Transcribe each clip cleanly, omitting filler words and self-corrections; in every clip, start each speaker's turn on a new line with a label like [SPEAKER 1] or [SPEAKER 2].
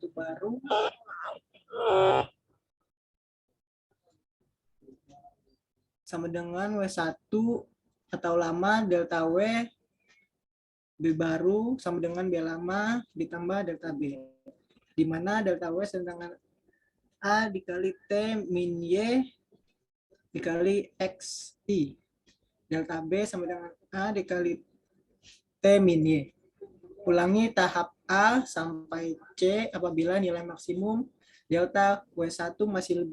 [SPEAKER 1] W1 baru sama dengan W1 atau lama delta W B baru sama dengan B lama ditambah delta B, di mana delta W sama dengan A dikali T min Y dikali X I. Delta B sama dengan A dikali T min Y. Ulangi tahap A sampai C apabila nilai maksimum delta W1 masih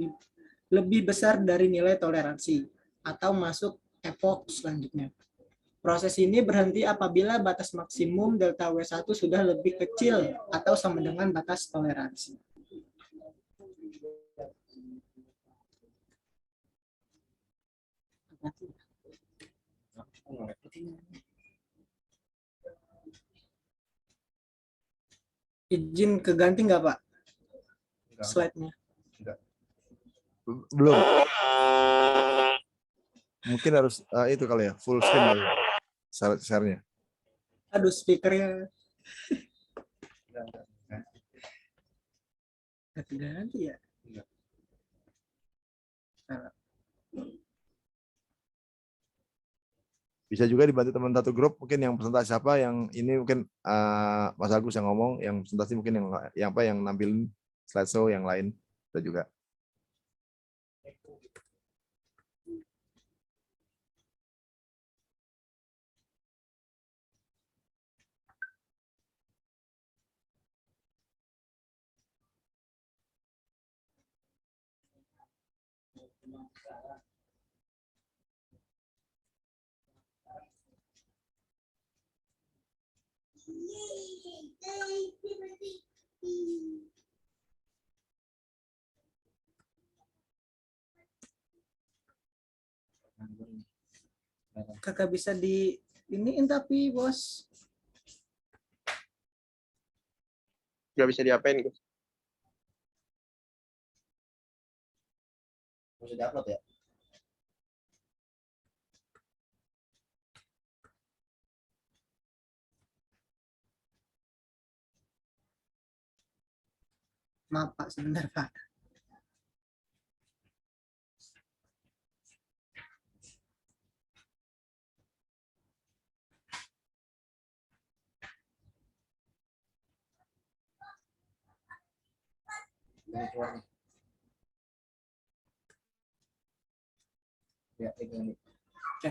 [SPEAKER 1] lebih besar dari nilai toleransi atau masuk epok selanjutnya. Proses ini berhenti apabila batas maksimum delta W1 sudah lebih kecil atau sama dengan batas toleransi. Izin keganti nggak, Pak? Slide-nya.
[SPEAKER 2] Belum. Mungkin harus itu kali ya, full screen kali ya, share-nya.
[SPEAKER 1] Aduh, speakernya. Ganti ya.
[SPEAKER 2] Bisa juga dibantu teman satu grup, mungkin yang presentasi siapa yang ini mungkin Mas Agus yang ngomong, yang presentasi mungkin yang nampilin slideshow yang lain bisa juga.
[SPEAKER 1] Kakak bisa di iniin tapi, Bos.
[SPEAKER 3] Nggak bisa diapain, Gus.
[SPEAKER 2] Bisa diupload ya?
[SPEAKER 1] Maaf, Pak, sebentar, Pak. Oke.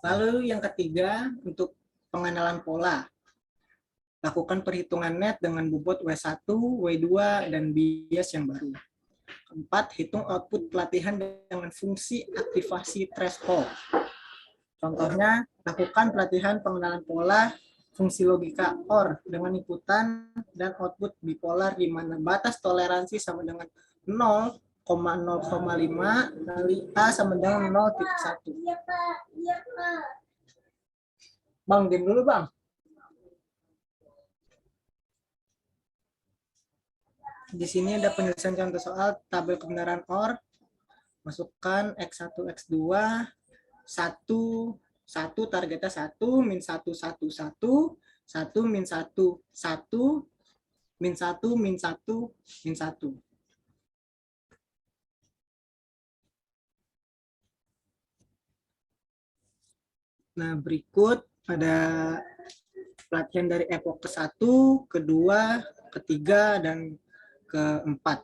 [SPEAKER 1] Lalu yang ketiga, untuk pengenalan pola. Lakukan perhitungan net dengan bobot W1, W2, dan bias yang baru. Keempat, hitung output pelatihan dengan fungsi aktivasi threshold. Contohnya, lakukan pelatihan pengenalan pola fungsi logika OR dengan inputan dan output bipolar di mana batas toleransi sama dengan 0,05 kali A sama dengan 0,1. Bang, diam dulu, Bang. Di sini ada penyelesaian contoh soal tabel kebenaran OR. Masukkan X1, X2, 1, 1 targetnya 1, min 1, 1, 1, 1, min 1, 1, min 1, min 1, min 1. Nah, berikut ada pelatihan dari epok ke-1, kedua, ketiga, dan keempat.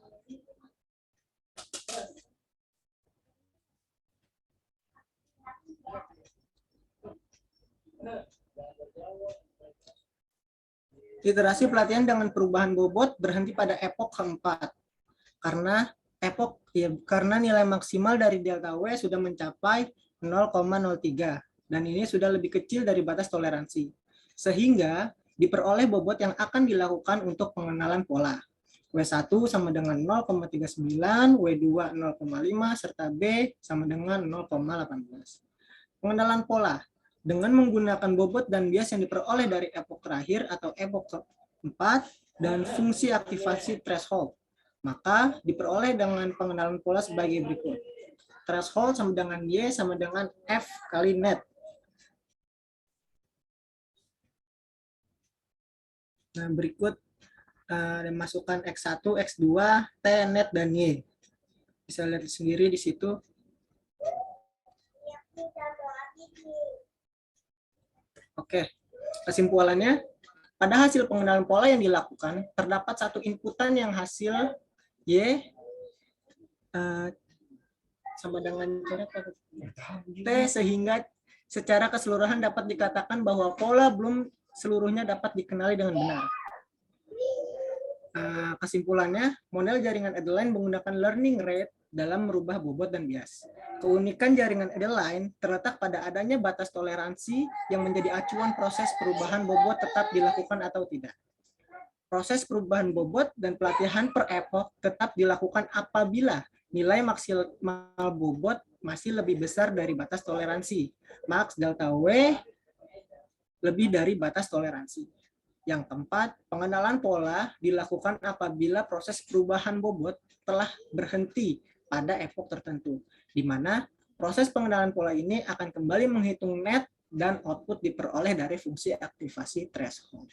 [SPEAKER 1] Iterasi pelatihan dengan perubahan bobot berhenti pada epok keempat. Karena nilai maksimal dari delta W sudah mencapai 0,03 dan ini sudah lebih kecil dari batas toleransi. Sehingga diperoleh bobot yang akan dilakukan untuk pengenalan pola. W1 sama dengan 0,39, W2 0,5, serta B sama dengan 0,18. Pengenalan pola. Dengan menggunakan bobot dan bias yang diperoleh dari epok terakhir atau epok keempat dan fungsi aktivasi threshold, maka diperoleh dengan pengenalan pola sebagai berikut. Threshold sama dengan Y sama dengan F kali net. Nah, berikut ada masukan X1, X2, T, net, dan Y. Bisa lihat sendiri di situ. Oke, kesimpulannya, pada hasil pengenalan pola yang dilakukan, terdapat satu inputan yang hasil Y sama dengan T, sehingga secara keseluruhan dapat dikatakan bahwa pola belum seluruhnya dapat dikenali dengan benar. Kesimpulannya, model jaringan Adeline menggunakan learning rate dalam merubah bobot dan bias. Keunikan jaringan Adeline terletak pada adanya batas toleransi yang menjadi acuan proses perubahan bobot tetap dilakukan atau tidak. Proses perubahan bobot dan pelatihan per epoch tetap dilakukan apabila nilai maksimal bobot masih lebih besar dari batas toleransi. Max delta W lebih dari batas toleransi. Yang keempat, pengenalan pola dilakukan apabila proses perubahan bobot telah berhenti pada epoch tertentu, di mana proses pengenalan pola ini akan kembali menghitung net dan output diperoleh dari fungsi aktivasi threshold.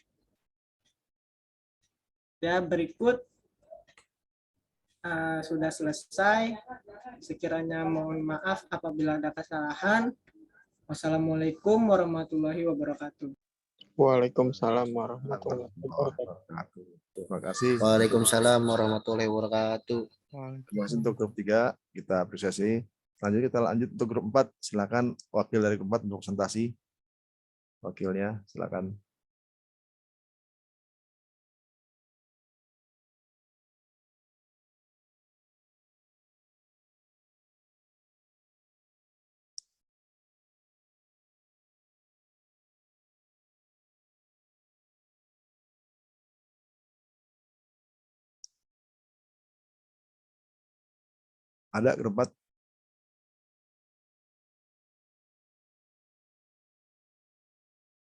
[SPEAKER 1] Ya, berikut sudah selesai. Sekiranya mohon maaf apabila ada kesalahan. Wassalamualaikum warahmatullahi wabarakatuh.
[SPEAKER 3] Waalaikumsalam warahmatullahi wabarakatuh.
[SPEAKER 2] Terima kasih.
[SPEAKER 4] Waalaikumsalam warahmatullahi wabarakatuh.
[SPEAKER 2] Terima kasih untuk grup 3, kita apresiasi. Selanjutnya kita lanjut untuk grup 4. Silakan wakil dari grup 4 untuk presentasi. Wakilnya, silakan. Ada grup 4?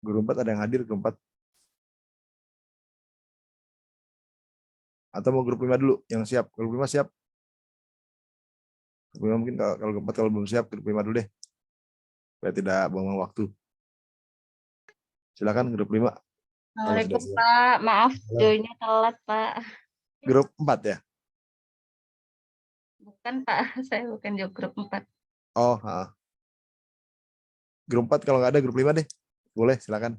[SPEAKER 2] Grup 4 ada yang hadir, grup 4? Atau mau grup 5 dulu yang siap? Grup 5 siap? Grup 5 mungkin kalau grup 4 kalau belum siap, grup 5 dulu deh. Supaya tidak buang waktu. Silakan grup 5.
[SPEAKER 5] Assalamualaikum Pak, maaf joinnya telat Pak.
[SPEAKER 2] Grup 4 ya?
[SPEAKER 5] Bukan Pak, saya bukan grup 4.
[SPEAKER 2] Oh, grup 4 kalau nggak ada grup 5 deh. Boleh, silakan.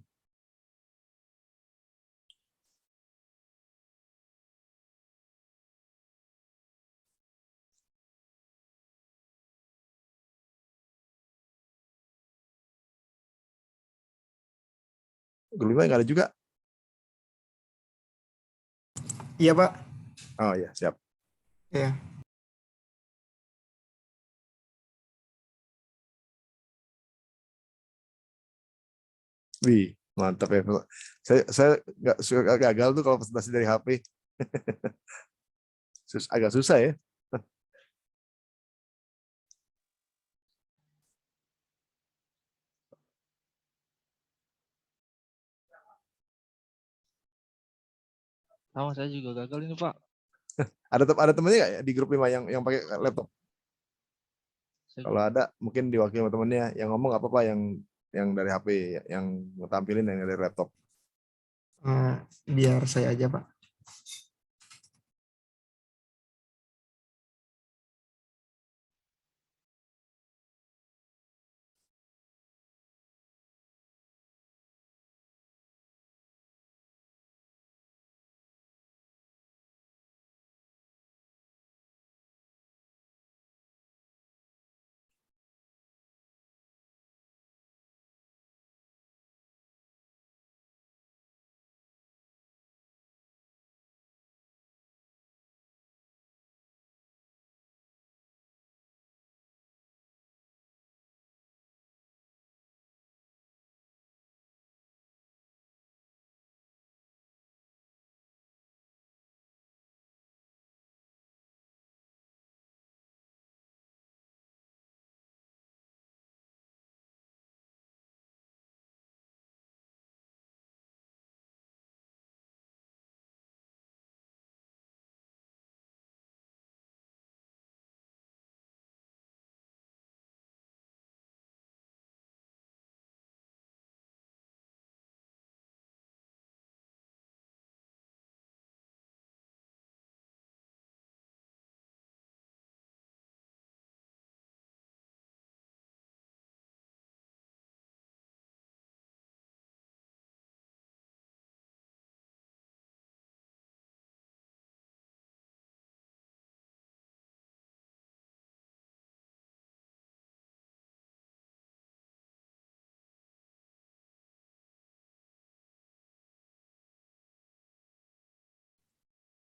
[SPEAKER 2] Grup 5 nggak ada juga?
[SPEAKER 6] Iya, Pak.
[SPEAKER 2] Oh iya, siap.
[SPEAKER 6] Iya.
[SPEAKER 2] Wih, mantap ya. Saya nggak suka gagal tuh kalau presentasi dari HP. Agak susah ya.
[SPEAKER 7] Sama saya juga gagal ini Pak.
[SPEAKER 2] Ada temennya nggak ya di grup 5 yang pakai laptop?
[SPEAKER 7] Saya
[SPEAKER 2] Kalau ada mungkin diwakili sama temennya. Yang ngomong nggak apa-apa, yang dari HP, yang tampilin yang dari laptop.
[SPEAKER 6] Biar saya aja, Pak.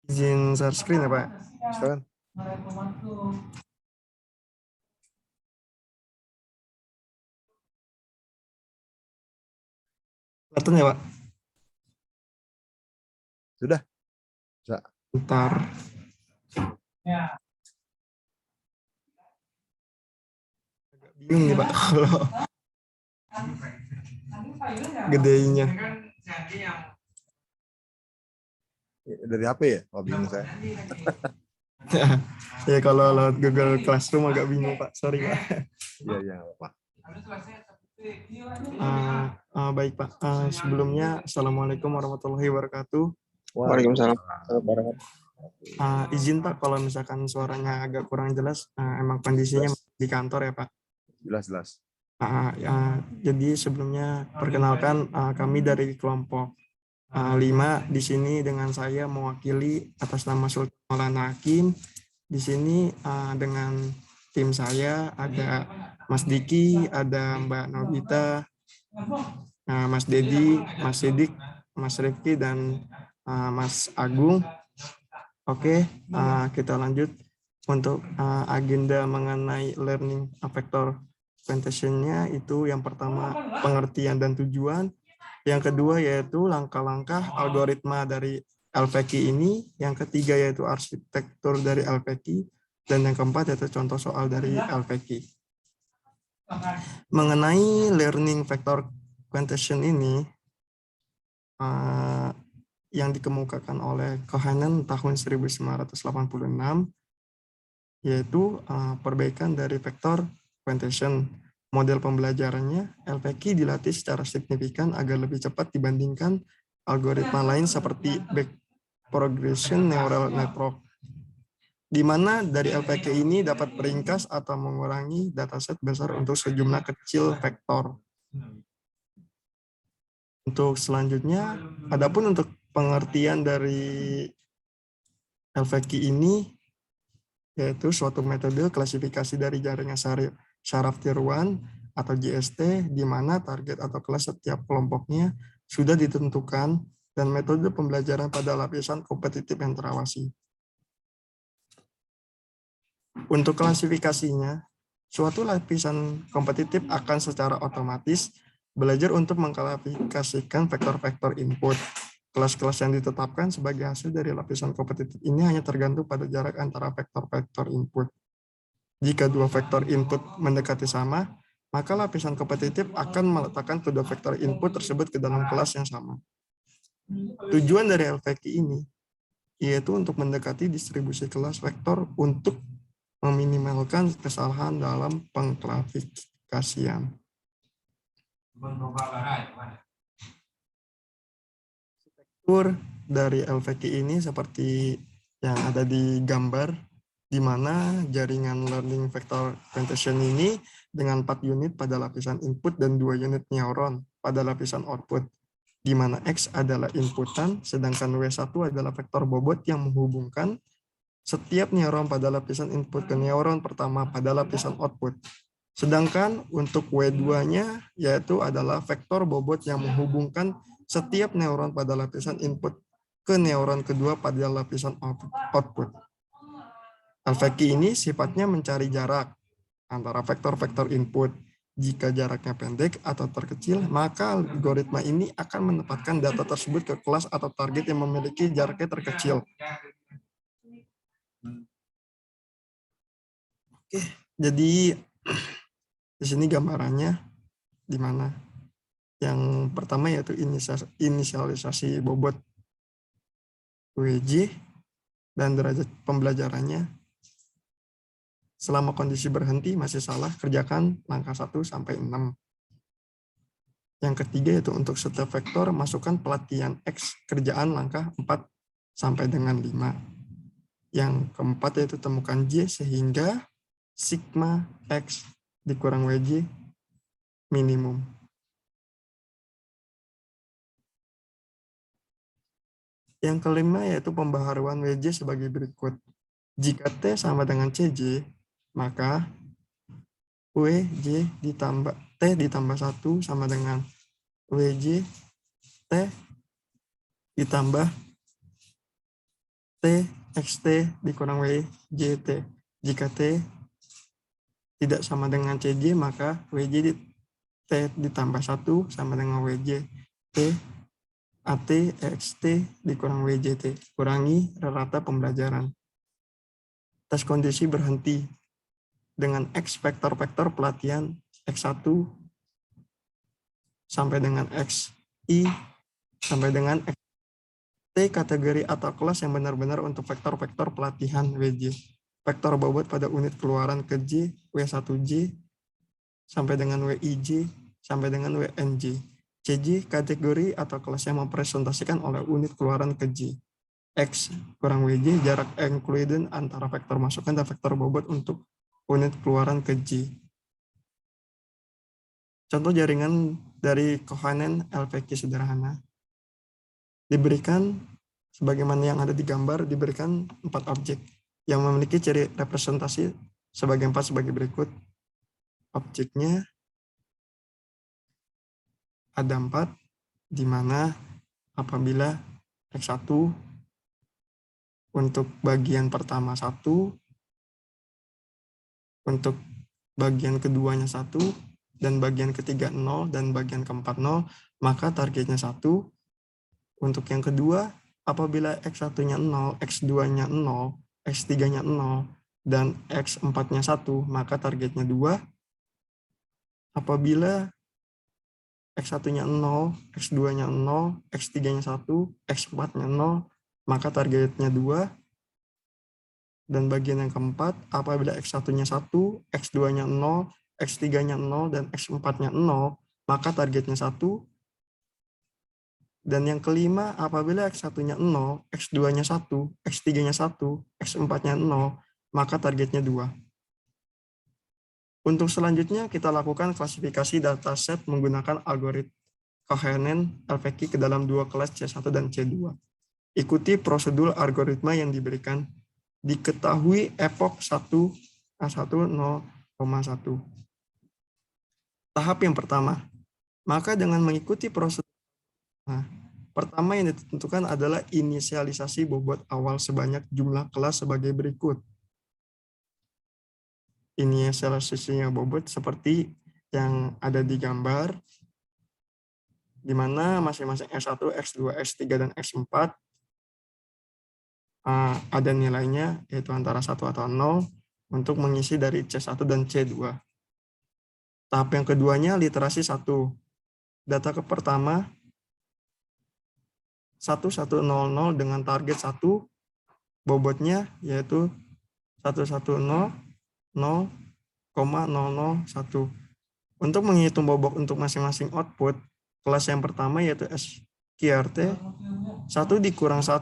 [SPEAKER 6] Izin share screen ya Pak.
[SPEAKER 2] Silakan.
[SPEAKER 6] Kelihatan ya Pak?
[SPEAKER 2] Sudah.
[SPEAKER 6] Bentar. Agak bingung nih Pak kalau gedenya.
[SPEAKER 2] Dari HP ya? Oh, bingung saya.
[SPEAKER 6] Ya kalau lewat Google Classroom agak bingung Pak. Sorry Pak.
[SPEAKER 2] Iya, iya, nggak apa-apa.
[SPEAKER 6] Baik Pak. Sebelumnya Assalamualaikum warahmatullahi wabarakatuh.
[SPEAKER 3] Waalaikumsalam.
[SPEAKER 6] Izin Pak kalau misalkan suaranya agak kurang jelas, emang kondisinya di kantor ya Pak.
[SPEAKER 2] Jelas.
[SPEAKER 6] Jadi sebelumnya perkenalkan kami dari kelompok 5 di sini dengan saya mewakili atas nama Sultan Maulana Hakim. Di sini dengan tim saya ada Mas Diki, ada Mbak Nobita, Mas Dedi, Mas Sidik, Mas Rifki, dan Mas Agung. Oke, kita lanjut untuk agenda mengenai learning vector presentation-nya. Itu yang pertama pengertian dan tujuan, yang kedua yaitu langkah-langkah algoritma dari LPQ ini, yang ketiga yaitu arsitektur dari LPQ, dan yang keempat yaitu contoh soal dari LPQ. Mengenai learning vector presentation ini, yang dikemukakan oleh Kohanen tahun 1986, yaitu perbaikan dari vector presentation. Model pembelajarannya, LPQ dilatih secara signifikan agar lebih cepat dibandingkan algoritma lain seperti back progression neural network, di mana dari LPQ ini dapat meringkas atau mengurangi dataset besar untuk sejumlah kecil vektor. Untuk selanjutnya, adapun untuk pengertian dari LPQ ini, yaitu suatu metode klasifikasi dari jaringan syaraf tiruan atau JST, di mana target atau kelas setiap kelompoknya sudah ditentukan, dan metode pembelajaran pada lapisan kompetitif yang terawasi. Untuk klasifikasinya, suatu lapisan kompetitif akan secara otomatis belajar untuk mengklasifikasikan vektor-vektor input. Kelas-kelas yang ditetapkan sebagai hasil dari lapisan kompetitif ini hanya tergantung pada jarak antara vektor-vektor input. Jika dua vektor input mendekati sama, maka lapisan kompetitif akan meletakkan kedua vektor input tersebut ke dalam kelas yang sama. Tujuan dari LPQ ini yaitu untuk mendekati distribusi kelas vektor untuk meminimalkan kesalahan dalam pengklasifikasian. Struktur dari LPQ ini seperti yang ada di gambar, di mana jaringan learning vector presentation ini dengan 4 unit pada lapisan input dan 2 unit neuron pada lapisan output, di mana X adalah inputan, sedangkan W1 adalah vektor bobot yang menghubungkan setiap neuron pada lapisan input ke neuron pertama pada lapisan output. Sedangkan untuk W2-nya yaitu adalah vektor bobot yang menghubungkan setiap neuron pada lapisan input ke neuron kedua pada lapisan output. LPQ ini sifatnya mencari jarak antara vektor-vektor input. Jika jaraknya pendek atau terkecil, maka algoritma ini akan menempatkan data tersebut ke kelas atau target yang memiliki jaraknya terkecil. Oke, jadi di sini gambarannya di mana yang pertama yaitu inisialisasi bobot WJ dan derajat pembelajarannya. Selama kondisi berhenti masih salah, kerjakan langkah 1 sampai 6. Yang ketiga yaitu untuk setiap vektor masukkan pelatihan X, kerjaan langkah 4 sampai dengan 5. Yang keempat yaitu temukan J sehingga sigma X dikurang WJ minimum. Yang kelima yaitu pembaharuan WJ sebagai berikut. Jika T sama dengan CJ, maka WJ ditambah T ditambah 1 sama dengan WJ T ditambah T XT dikurang WJT. Jika T tidak sama dengan CJ, maka WJ T ditambah 1 sama dengan WJ T AT XT dikurang WJT. Kurangi rata pembelajaran. Tes kondisi berhenti dengan X vektor-vektor pelatihan X1 sampai dengan XI sampai dengan X. T kategori atau kelas yang benar-benar untuk vektor-vektor pelatihan WJ. Vektor bobot pada unit keluaran ke J, W1J, sampai dengan WIJ, sampai dengan WNJ. CJ kategori atau kelas yang mempresentasikan oleh unit keluaran ke J. X kurang WJ, jarak Euclidean antara vektor masukan dan vektor bobot untuk unit keluaran ke J. Contoh jaringan dari kohenen LVQ sederhana. Diberikan, sebagaimana yang ada di gambar, diberikan 4 objek yang memiliki ciri representasi sebagai berikut. Objeknya ada 4, di mana apabila X1 untuk bagian pertama 1, untuk bagian keduanya 1, dan bagian ketiga 0, dan bagian keempat 0, maka targetnya 1. Untuk yang kedua, apabila X1-nya 0, X2-nya 0, X3-nya 0, dan X4-nya 1, maka targetnya 2. Apabila X1-nya 0, X2-nya 0, X3-nya 1, X4-nya 0, maka targetnya 2. Dan bagian yang keempat, apabila X1-nya 1, X2-nya 0, X3-nya 0, dan X4-nya 0, maka targetnya 1. Dan yang kelima, apabila X1-nya 0, X2-nya 1, X3-nya 1, X4-nya 0, maka targetnya 2. Untuk selanjutnya, kita lakukan klasifikasi dataset menggunakan algoritma kohenen LVQ ke dalam 2 kelas C1 dan C2. Ikuti prosedur algoritma yang diberikan. Diketahui epok 1, A1, 0,1. Tahap yang pertama. Maka dengan mengikuti prosedur, pertama yang ditentukan adalah inisialisasi bobot awal sebanyak jumlah kelas sebagai berikut. Inisialisasinya bobot seperti yang ada di gambar, di mana masing-masing X1, X2, X3, dan X4 ada nilainya, yaitu antara 1 atau 0, untuk mengisi dari C1 dan C2. Tahap yang keduanya, literasi 1. Data ke pertama, 1100 dengan target 1, bobotnya yaitu 110,001. Untuk menghitung bobot untuk masing-masing output, kelas yang pertama yaitu SQRT, 1 dikurang 1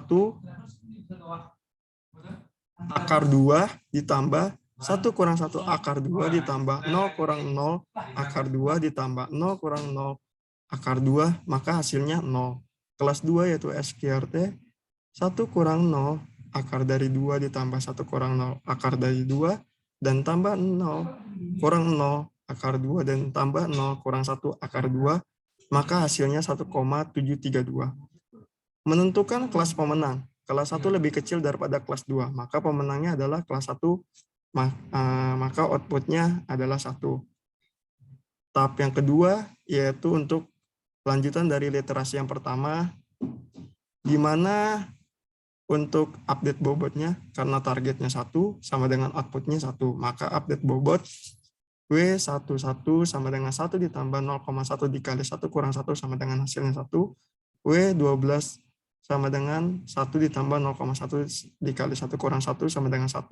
[SPEAKER 6] akar 2 ditambah 1 kurang 1 akar 2 ditambah 0 kurang 0 akar 2 ditambah 0 kurang 0 akar 2, maka hasilnya 0. Kelas 2 yaitu SQRT, 1 kurang 0 akar dari 2 ditambah 1 kurang 0 akar dari 2, dan tambah 0 kurang 0 akar 2 dan tambah 0 kurang 1 akar 2, maka hasilnya 1,732. Menentukan kelas pemenang. Kelas 1 lebih kecil daripada kelas 2, maka pemenangnya adalah kelas 1, maka outputnya adalah 1. Tahap yang kedua yaitu untuk lanjutan dari literasi yang pertama, di mana untuk update bobotnya, karena targetnya 1 sama dengan outputnya 1, maka update bobot W11 sama dengan 1 ditambah 0,1 dikali 1 kurang 1 sama dengan hasilnya 1. W12 sama dengan 1 ditambah 0,1 dikali 1 kurang 1 sama dengan 1.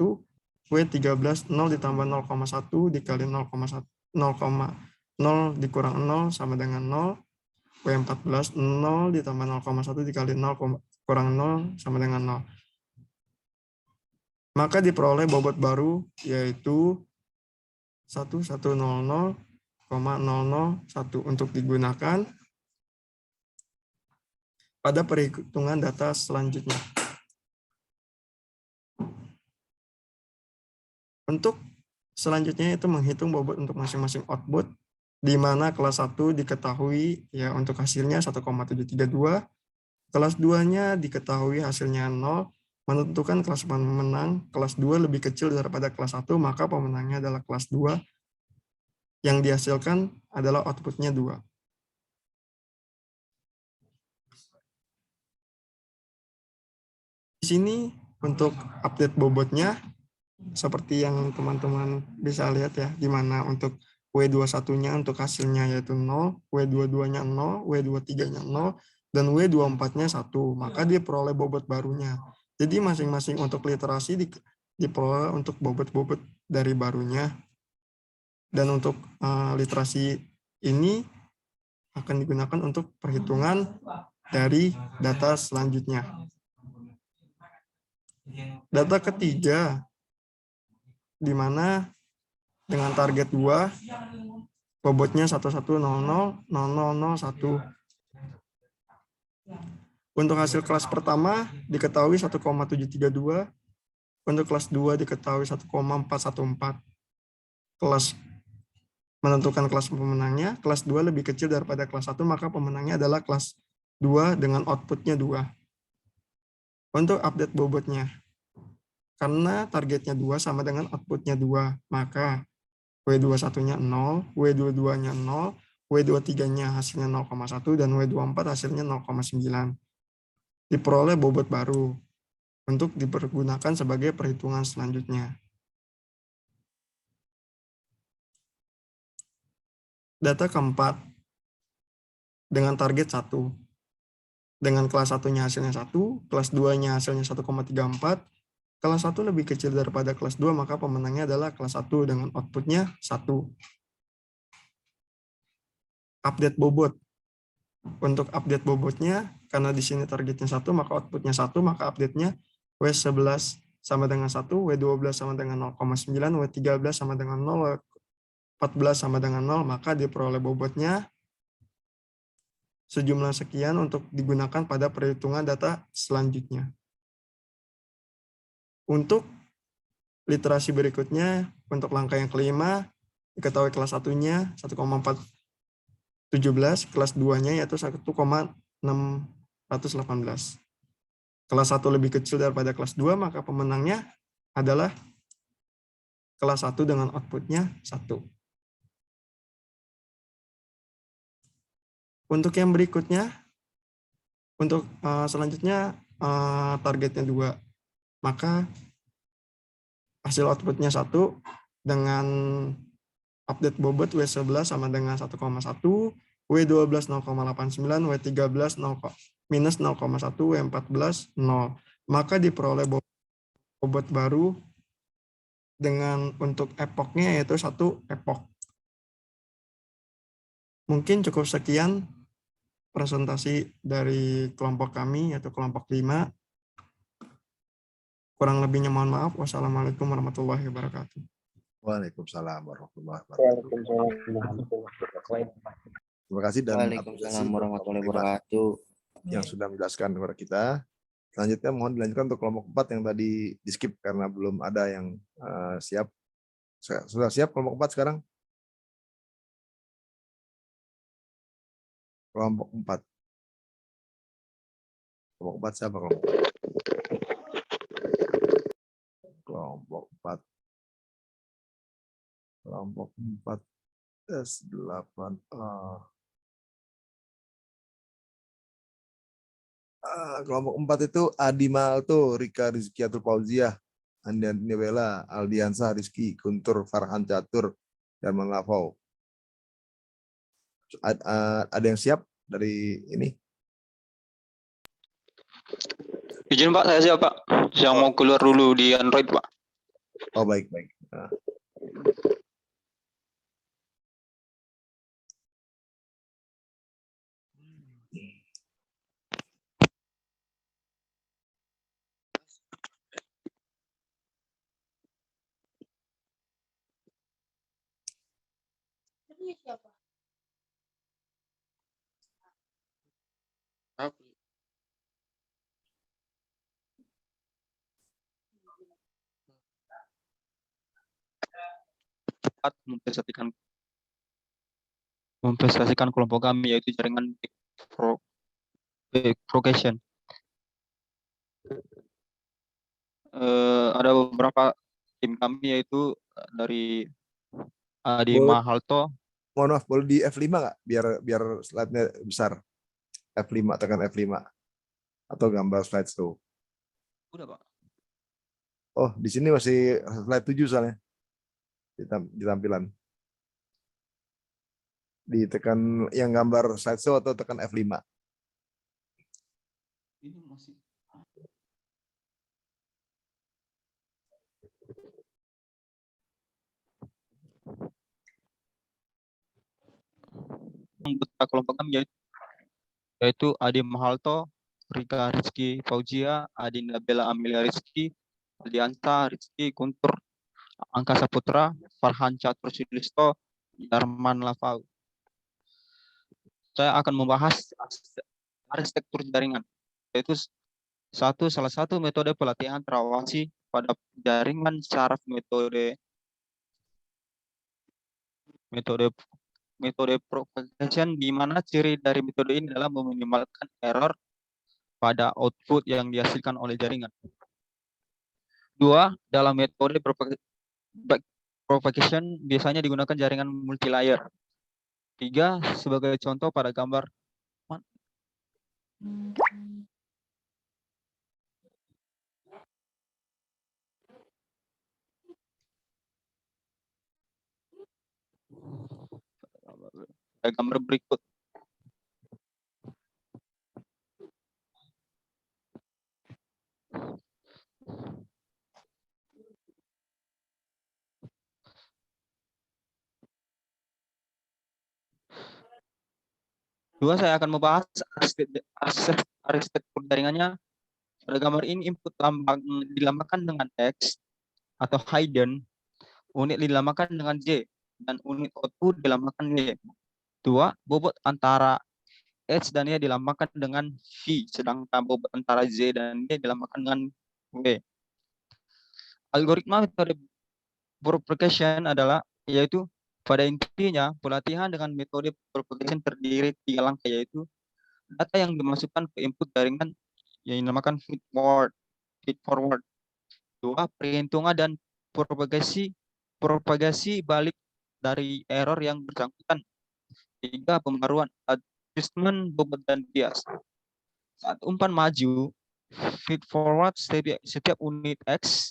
[SPEAKER 6] W13 0 ditambah 0,1 dikali 0,0 dikurang 0 sama dengan 0. W14 0 ditambah 0,1 dikali 0 kurang 0 sama dengan 0. Maka diperoleh bobot baru yaitu 1100,001 untuk digunakan pada perhitungan data selanjutnya. Untuk selanjutnya itu menghitung bobot untuk masing-masing output, di mana kelas 1 diketahui ya untuk hasilnya 1,732, kelas 2-nya diketahui hasilnya 0, menentukan kelas pemenang kelas 2 lebih kecil daripada kelas 1, maka pemenangnya adalah kelas 2 yang dihasilkan adalah outputnya 2. Di sini untuk update bobotnya seperti yang teman-teman bisa lihat ya, di mana untuk W21-nya untuk hasilnya yaitu 0, W22-nya 0, W23-nya 0, dan W24-nya 1, maka dia peroleh bobot barunya. Jadi masing-masing untuk literasi diperoleh untuk bobot-bobot dari barunya. Dan untuk literasi ini akan digunakan untuk perhitungan dari data selanjutnya. Data ketiga, di mana dengan target 2, bobotnya 1100000001. Untuk hasil kelas pertama diketahui 1,732, untuk kelas 2 diketahui 1,414. Kelas menentukan kelas pemenangnya, kelas 2 lebih kecil daripada kelas 1, maka pemenangnya adalah kelas 2 dengan outputnya 2. Untuk update bobotnya, karena targetnya 2 sama dengan outputnya 2, maka W21-nya 0, W22-nya 0, W23-nya hasilnya 0,1, dan W24 hasilnya 0,9. Diperoleh bobot baru untuk dipergunakan sebagai perhitungan selanjutnya. Data keempat, dengan target 1. Dengan kelas 1-nya hasilnya 1, kelas 2-nya hasilnya 1,34, kelas 1 lebih kecil daripada kelas 2, maka pemenangnya adalah kelas 1 dengan outputnya 1. Update bobot. Untuk update bobotnya, karena di sini targetnya 1, maka outputnya 1, maka update-nya W11 sama dengan 1, W12 sama dengan 0,9, W13 sama dengan 0, W14 sama dengan 0, maka diperoleh bobotnya sejumlah sekian untuk digunakan pada perhitungan data selanjutnya. Untuk literasi berikutnya, untuk langkah yang kelima, diketahui kelas 1-nya 1,417, kelas 2-nya yaitu 1,618. Kelas 1 lebih kecil daripada kelas 2, maka pemenangnya adalah kelas 1 dengan outputnya 1. Untuk yang berikutnya, untuk selanjutnya targetnya 2, maka hasil outputnya 1 dengan update bobot W11 sama dengan 1,1, W12 0,89, W13 minus 0,1, W14 0. Maka diperoleh bobot baru dengan untuk epoknya yaitu 1 epok. Mungkin cukup sekian presentasi dari kelompok kami, yaitu kelompok 5. Kurang lebihnya mohon maaf. Wassalamualaikum warahmatullahi wabarakatuh.
[SPEAKER 2] Waalaikumsalam warahmatullahi wabarakatuh. Terima kasih dan
[SPEAKER 4] Waalaikumsalam warahmatullahi wabarakatuh.
[SPEAKER 2] yang sudah menjelaskan kepada kita. Selanjutnya mohon dilanjutkan untuk kelompok 4 yang tadi di skip karena belum ada yang siap. Sudah siap kelompok 4 sekarang? Kelompok 4. Kelompok 4 siapa kelompok 4? Kelompok 4. Kelompok 4 S8A. Kelompok 4 itu Adi Malto, Rika Rizkiatul Fauziah, Andian Nibela, Aldiansah Rizki, Guntur Farhan Catur, dan Mengafau. Ada yang siap dari ini?
[SPEAKER 8] Izin Pak, saya siap Pak. Saya mau keluar dulu di Android Pak.
[SPEAKER 2] Oh baik.
[SPEAKER 8] Mempresentasikan kelompok kami yaitu jaringan big progression. ada beberapa tim kami yaitu dari Adi
[SPEAKER 2] Boleh.
[SPEAKER 8] Mahalto.
[SPEAKER 2] Mohon maaf, boleh di F5 nggak? Biar slide-nya besar. F5, tekan F5. Atau gambar slideshow.
[SPEAKER 8] Udah, Pak.
[SPEAKER 2] Oh, di sini masih slide 7 soalnya. Di tampilan. Ditekan yang gambar slideshow atau tekan F5.
[SPEAKER 8] Ini masih anggota kelompok kami yaitu Adi Mahalto, Rika Rizky Fauzia, Adi Nabila Amelia Rizky, Aldianta Rizky Guntur, Angkasa Putra, Farhan Catur Sulisto, Darman Lavau. Saya akan membahas arsitektur jaringan, yaitu salah satu metode pelatihan terawasi pada jaringan syaraf metode propagation, di mana ciri dari metode ini adalah meminimalkan error pada output yang dihasilkan oleh jaringan. 2. Dalam metode propagation biasanya digunakan jaringan multilayer. 3. Sebagai contoh pada gambar berikut. Dua, saya akan membahas arsitektur jaringannya. Pada gambar ini input dilambangkan dengan X atau hidden, unit dilambangkan dengan J, dan unit output dilambangkan Y. 2. Bobot antara H dan Y dilambangkan dengan V, sedangkan bobot antara Z dan Y dilambangkan dengan W. Algoritma metode propagation adalah, yaitu pada intinya pelatihan dengan metode propagation terdiri 3 langkah, yaitu data yang dimasukkan ke input jaringan yang dinamakan feed forward. 2. Perhitungan dan propagasi balik dari error yang bersangkutan. 3. Pembaruan adjustment bobot dan bias. Saat umpan maju, feed forward setiap unit X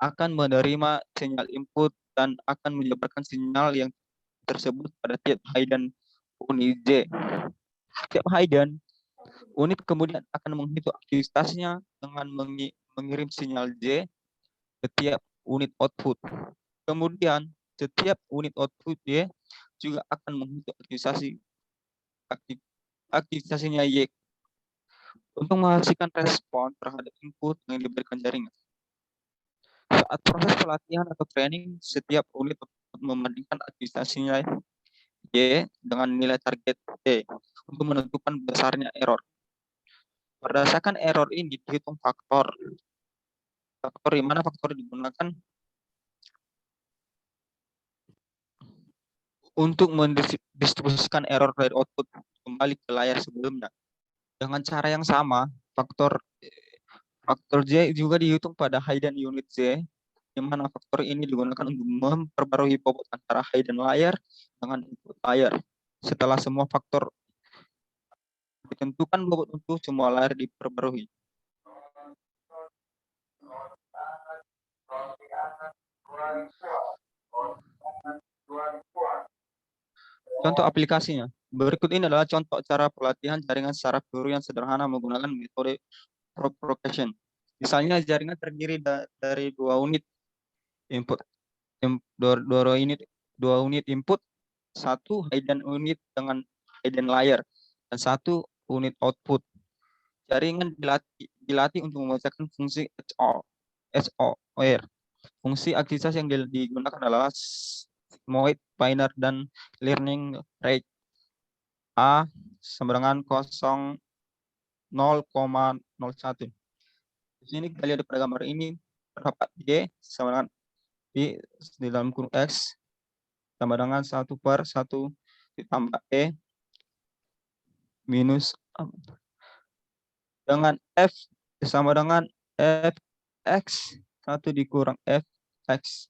[SPEAKER 8] akan menerima sinyal input dan akan menyebarkan sinyal yang tersebut pada tiap hidden unit J. Setiap hidden unit kemudian akan menghitung aktivitasnya dengan mengirim sinyal J ke tiap unit output. Kemudian setiap unit output Y juga akan menghitung aktivitasnya Y untuk menghasilkan respon terhadap input yang diberikan jaringan. Saat proses pelatihan atau training, setiap unit membandingkan aktivitasnya Y dengan nilai target Y untuk menentukan besarnya error. Berdasarkan error ini dihitung faktor di mana faktor digunakan untuk mendistribusikan error dari output kembali ke layar sebelumnya. Dengan cara yang sama, faktor J juga dihitung pada hidden unit Z, di mana faktor ini digunakan untuk memperbarui bobot antara hidden layer dengan input layer. Setelah semua faktor ditentukan, bobot untuk semua layer diperbarui. Contoh aplikasinya. Berikut ini adalah contoh cara pelatihan jaringan secara guru yang sederhana menggunakan metode propagation. Misalnya jaringan terdiri dari 2 unit input, dua unit input, 1 hidden unit dengan hidden layer, dan 1 unit output. Jaringan dilatih untuk membacakan fungsi XOR. Fungsi aktivitas yang digunakan adalah sigmoid, binary, dan learning rate. A sama dengan 0,01. Di sini kita lihat pada gambar ini terdapat Y sama dengan I di dalam kurung X sama dengan 1/1 ditambah E minus dengan F sama dengan F X1 dikurang Fx.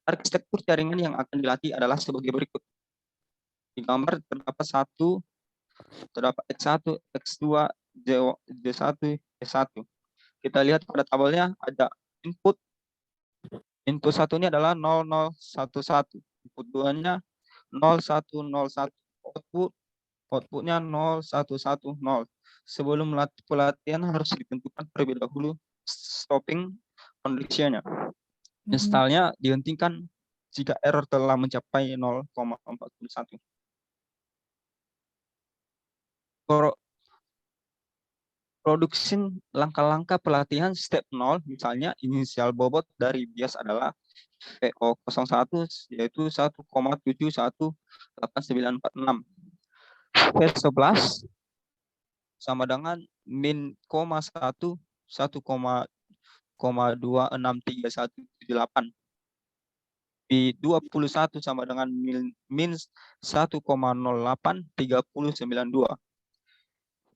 [SPEAKER 8] Arsitektur jaringan yang akan dilatih adalah sebagai berikut. Di gambar terdapat X1, X2, D1, E1. Kita lihat pada tabelnya ada input. Input 1 ini adalah 0011. Input 2-nya 0101. Outputnya 0110. Sebelum pelatihan harus ditentukan terlebih dahulu stopping condition-nya. Installnya dihentikan jika error telah mencapai 0,41. Produksi langkah-langkah pelatihan step 0, misalnya inisial bobot dari bias adalah VO01, yaitu 1,71896. V11 sama dengan min, 1,26378. V21 sama dengan min 1,083092.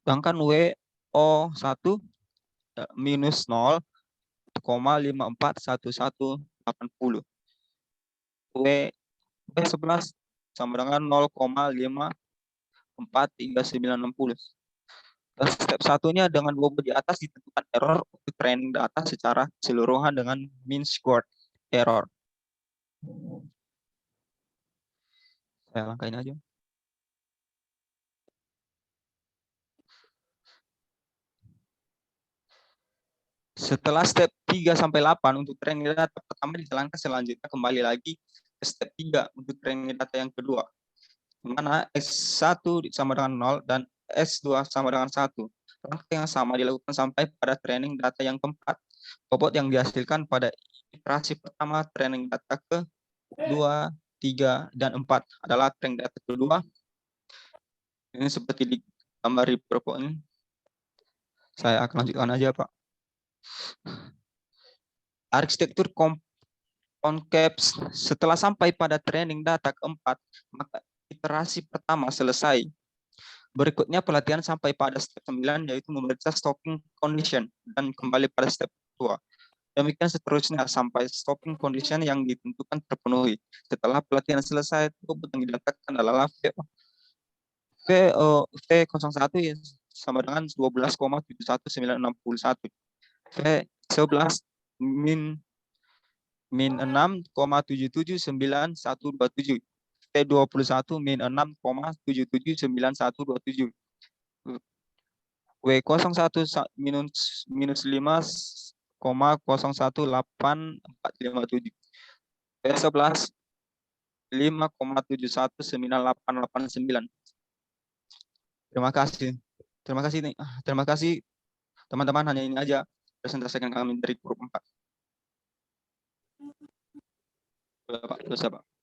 [SPEAKER 8] Sedangkan WO1 minus 0,541180. W11 sama dengan 0,543960. Step satunya dengan bobot di atas ditentukan error untuk training data secara keseluruhan dengan mean squared error. Saya langkahin aja. Setelah step 3 sampai 8 untuk training data pertama dijalankan, selanjutnya kembali lagi ke step 3 untuk training data yang kedua. Di mana S1 sama dengan 0 dan S2 sama dengan 1. Langkah yang sama dilakukan sampai pada training data yang keempat. Bobot yang dihasilkan pada iterasi pertama training data ke 2, 3, dan 4 adalah training data kedua. Ini seperti di gambar di PowerPoint. Saya akan lanjutkan aja, Pak. Arsitektur concaps. Setelah sampai pada training data keempat, maka iterasi pertama selesai. Berikutnya pelatihan sampai pada step 9, yaitu memeriksa stopping condition dan kembali pada step 2. Demikian seterusnya sampai stopping condition yang ditentukan terpenuhi. Setelah pelatihan selesai, bobot yang didapatkan adalah V01 sama dengan 12,71961. V11 min 6,779127. T21 min 6,779127. W01 minus 5,018457. W11 5,719889. Terima kasih. Terima kasih teman-teman, hanya ini aja presentasi kami dari grup 4. Bapak, Pak.